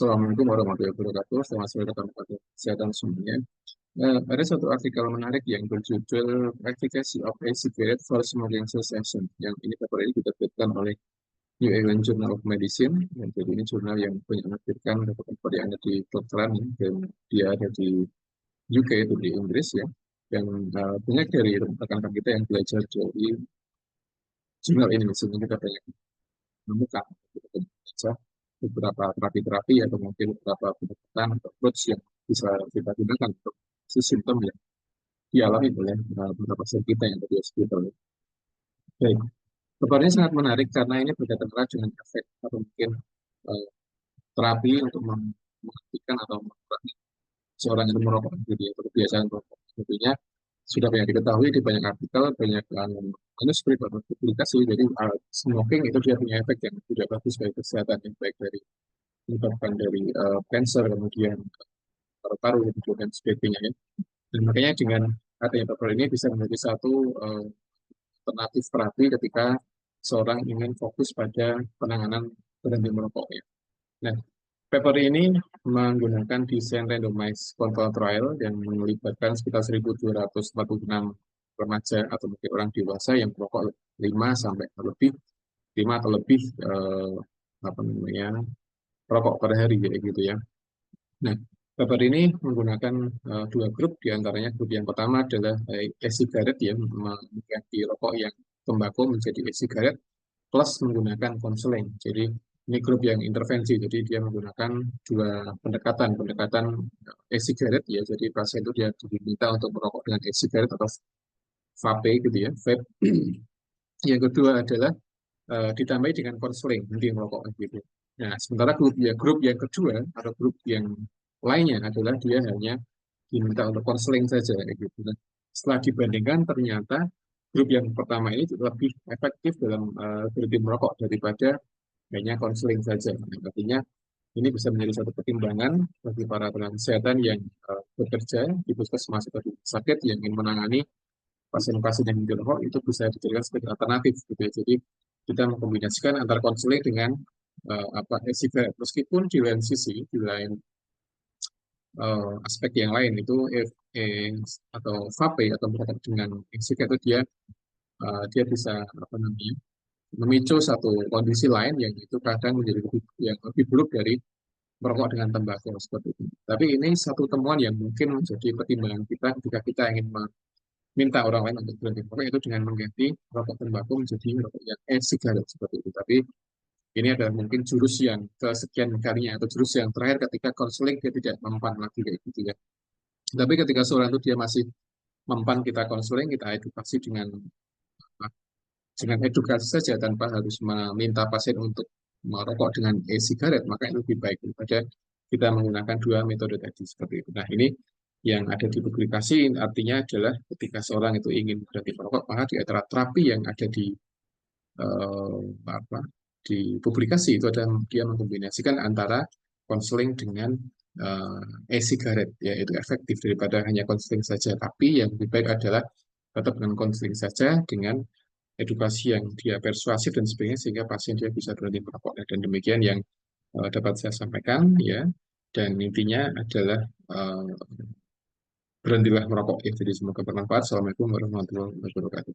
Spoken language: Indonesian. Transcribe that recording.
Assalamualaikum warahmatullahi wabarakatuh. Selamat sore rekan-rekan kesehatan semuanya. Ada satu artikel menarik yang berjudul Efficacy of E-Cigarette for Smoking Cessation. Yang ini paper ini diterbitkan oleh New England Journal of Medicine. Jadi ini jurnal yang banyak menerbitkan paper yang ada di kedokteran ya, dan dia ada di UK itu di Inggris ya. Yang banyak dari rekan-rekan kita yang belajar dari jurnal ini, sehingga kita banyak menemukan kita baca beberapa terapi-terapi atau mungkin beberapa pendekatan atau approach yang bisa kita gunakan untuk si simptom yang dialami oleh beberapa pasien kita yang tadi hospital. Baik, paparnya sangat menarik karena ini berkaitan erat dengan efek atau mungkin eh, terapi untuk menghentikan atau mengurangi seorang itu merokok, jadi atau kebiasaan merokok. Tentunya sudah banyak diketahui di banyak artikel, banyak manuskrip atau publikasi. Jadi smoking itu dia punya efek yang tidak bagus bagi kesehatan, yang baik dari menyebabkan dari cancer, kemudian paru-paru, dan sebagainya ya. Dan makanya dengan adanya paper ini bisa menjadi satu alternatif terapi ketika seorang ingin fokus pada penanganan berhenti merokok ya. Nah, paper ini menggunakan desain randomized control trial yang melibatkan sekitar 1.246 remaja atau mungkin orang dewasa yang merokok 5 sampai lebih 5 atau lebih apa namanya rokok per hari kayak gitu ya. Nah, paper ini menggunakan dua grup, diantaranya grup yang pertama adalah e-cigarette ya, mengganti rokok yang tembakau menjadi e-cigarette plus menggunakan konseling. Jadi ini grup yang intervensi, jadi dia menggunakan dua pendekatan e-cigarette ya. Jadi pasien itu dia diminta untuk merokok dengan e-cigarette atau vape gitu ya, vape. Yang kedua adalah ditambahi dengan konseling nanti merokok gitu. Nah, sementara grup yang kedua atau grup yang lainnya adalah dia hanya diminta untuk konseling saja gitu. Nah, setelah dibandingkan ternyata grup yang pertama ini lebih efektif dalam berhenti merokok daripada hanya konseling saja. Nah, artinya ini bisa menjadi satu pertimbangan bagi para tenaga kesehatan yang bekerja di puskesmas atau di rumah sakit yang ingin menangani pasien-pasien yang merokok, itu bisa dijadikan sebagai alternatif gitu ya. Jadi kita mengkombinasikan antara konseling dengan apa e-cigarette, meskipun di lain sisi, di lain aspek yang lain itu atau vape atau berkaitan dengan e-cigarette itu dia bisa apa namanya memicu satu kondisi lain yang itu kadang menjadi lebih buruk dari merokok dengan tembakau seperti itu. Tapi ini satu temuan yang mungkin menjadi pertimbangan kita ketika kita ingin meminta orang lain untuk berhenti merokok, itu dengan mengganti rokok tembakau menjadi rokok yang e-cigarette seperti itu. Tapi ini adalah mungkin jurus yang kesekian kalinya atau jurus yang terakhir ketika konseling dia tidak mempan lagi kayak gitu ya. Tapi ketika seorang itu dia masih mempan, kita konseling, kita edukasi dengan edukasi saja tanpa harus meminta pasien untuk merokok dengan e-cigarette, maka itu lebih baik daripada kita menggunakan dua metode tadi seperti itu. Nah, ini yang ada di publikasi artinya adalah ketika seorang itu ingin berhenti merokok, maka di antara terapi yang ada eh, apa di publikasi itu ada dia mengkombinasikan antara konseling dengan e-cigarette, yaitu efektif daripada hanya konseling saja. Tapi yang lebih baik adalah tetap dengan konseling saja dengan edukasi yang dia persuasif dan sebagainya sehingga pasien dia bisa berhenti merokok. Dan demikian yang dapat saya sampaikan ya. Dan intinya adalah berhentilah merokok ya. Jadi semoga bermanfaat. Assalamualaikum warahmatullahi wabarakatuh.